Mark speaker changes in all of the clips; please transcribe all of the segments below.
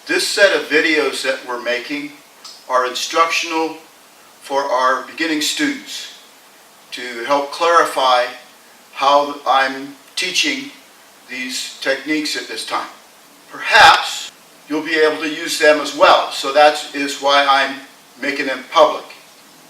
Speaker 1: This set of videos that we're making are instructional for our beginning students to help clarify how I'm teaching these techniques at this time. Perhaps you'll be able to use them as well, so that is why I'm making them public.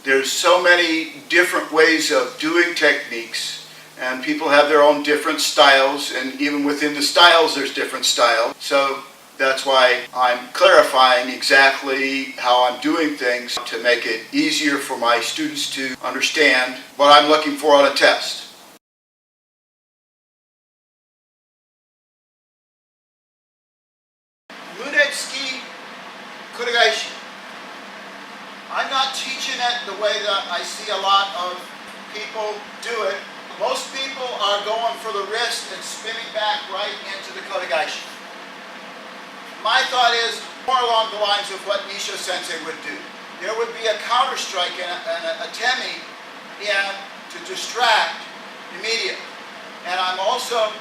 Speaker 1: There's so many different ways of doing techniques, and people have their own different styles, and even within the styles there's different styles. So that's why I'm clarifying exactly how I'm doing things to make it easier for my students to understand what I'm looking for on a test. Mune Kotegaeshi. I'm not teaching it the way that I see a lot of people do it. Most people are going for the wrist and spinning back right into the Kotegaeshi. My thought is more along the lines of what Nishio Sensei would do. There would be a counter strike and a temi to distract immediately. And I'm also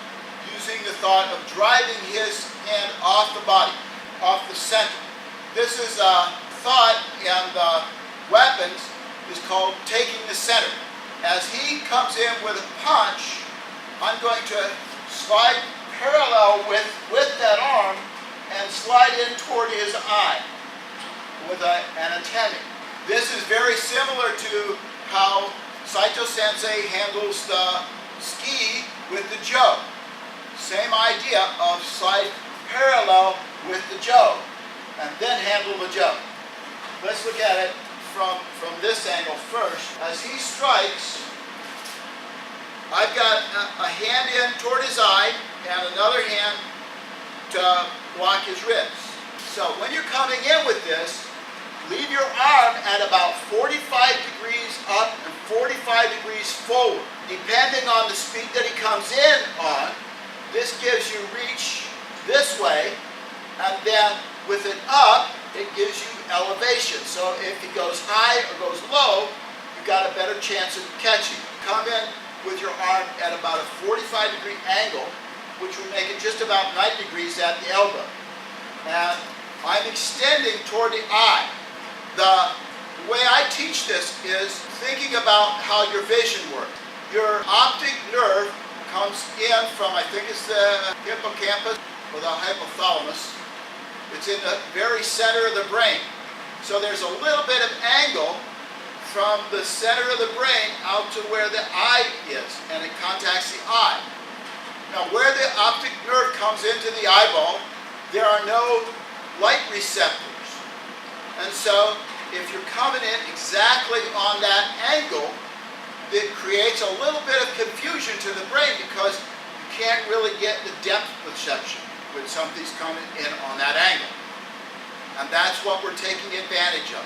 Speaker 1: using the thought of driving his hand off the body, off the center. This is a thought in the weapons is called taking the center. As he comes in with a punch, I'm going to slide parallel with that arm and slide in toward his eye with an atemi. This is very similar to how Saito Sensei handles the ski with the jo. Same idea of slide parallel with the jo and then handle the jo. Let's look at it from this angle first. As he strikes, I've got a hand in toward his eye and another hand to block his ribs. So when you're coming in with this, leave your arm at about 45 degrees up and 45 degrees forward. Depending on the speed that he comes in on, this gives you reach this way, and then with it up, it gives you elevation. So if he goes high or goes low, you've got a better chance of catching. Come in with your arm at about a 45 degree angle, which would make it just about 90 degrees at the elbow. And I'm extending toward the eye. The way I teach this is thinking about how your vision works. Your optic nerve comes in from, I think it's the hippocampus or the hypothalamus. It's in the very center of the brain. So there's a little bit of angle from the center of the brain out to where the eye is, and it contacts the eye. Now where the optic nerve comes into the eyeball, there are no light receptors. And so if you're coming in exactly on that angle, it creates a little bit of confusion to the brain because you can't really get the depth perception when something's coming in on that angle. And that's what we're taking advantage of.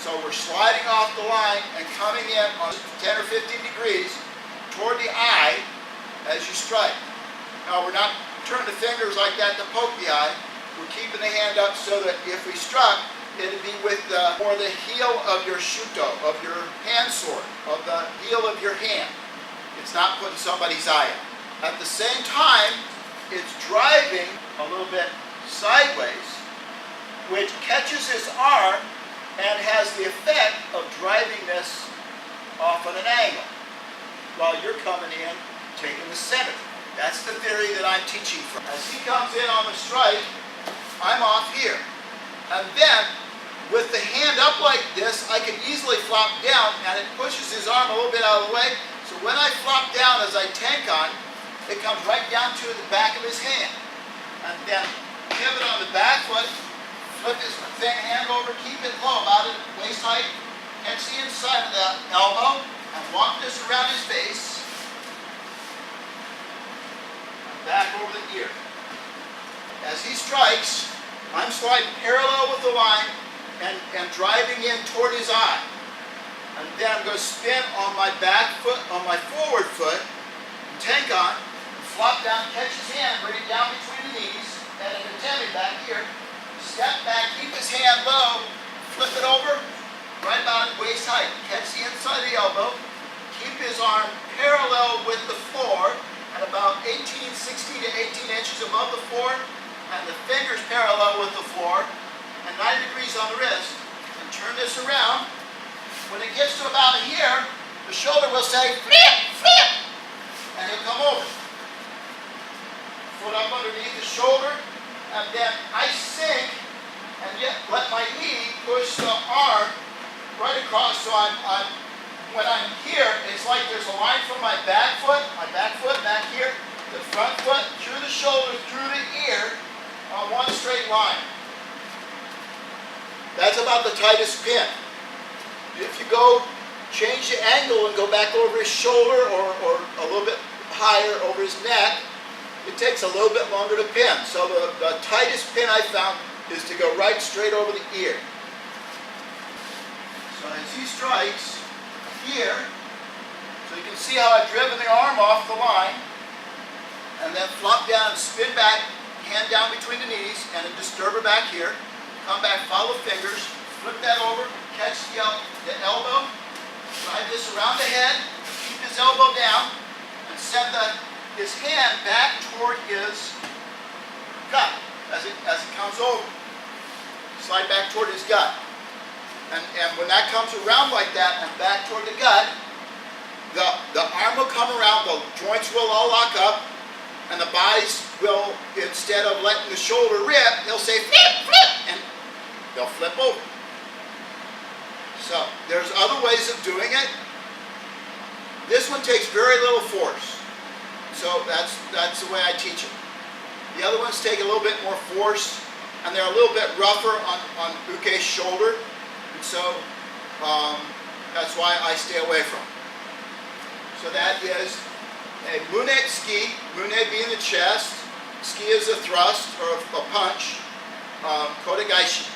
Speaker 1: So we're sliding off the line and coming in on 10 or 15 degrees toward the eye as you strike. Now we're not turning the fingers like that to poke the eye. We're keeping the hand up so that if we struck, it'd be with or the heel of your shuto, of your hand sword, of the heel of your hand. It's not putting somebody's eye out. At the same time, it's driving a little bit sideways, which catches his arm and has the effect of driving this off at an angle, while you're coming in, taking the center. That's the theory that I'm teaching from. As he comes in on the strike, I'm off here. And then, with the hand up like this, I can easily flop down, and it pushes his arm a little bit out of the way. So when I flop down as I tank on, it comes right down to the back of his hand. And then pivot on the back foot, flip his hand over, keep it low, about at waist height, catch the inside of the elbow, and walk this around his face, and back over the ear. As he strikes, I'm sliding parallel with the line and driving in toward his eye. And then I'm going to spin on my back foot, on my forward foot, and tank on, flop down, catch his hand, bring it down between the knees, and an atemi back here. Step back, keep his hand low, flip it over, right about at waist height. Catch the inside of the elbow, keep his arm parallel with the floor at about 16 to 18 inches above the floor, and the fingers parallel with the floor, and 90 degrees on the wrist, and turn this around. When it gets to about here, the shoulder will say, flip, flip, and he'll come over. Foot up underneath the shoulder, and then I sink, and yet let my knee push the arm right across, so when I'm here, it's like there's a line from my back foot back here, the front foot, through the shoulder, through the ear, on one straight line. That's about the tightest pin. If you go change the angle and go back over his shoulder or a little bit higher over his neck, it takes a little bit longer to pin. So the tightest pin I found is to go right straight over the ear. So as he strikes here, so you can see how I've driven the arm off the line, and then flop down and spin back, hand down between the knees, and a disturber back here. Come back, follow fingers, flip that over, catch the elbow, drive this around the head, keep his elbow down, and send his hand back toward his gut as it comes over. Slide back toward his gut. And when that comes around like that and back toward the gut, the arm will come around, the joints will all lock up, and the bodies will, instead of letting the shoulder rip, he'll say flip, flip, and they'll flip over. So there's other ways of doing it. This one takes very little force. So that's the way I teach it. The other ones take a little bit more force, and they're a little bit rougher on Uke's shoulder. And so that's why I stay away from it. So that is a Mune ski, Mune being the chest, ski is a thrust or a punch, Kotegaeshi.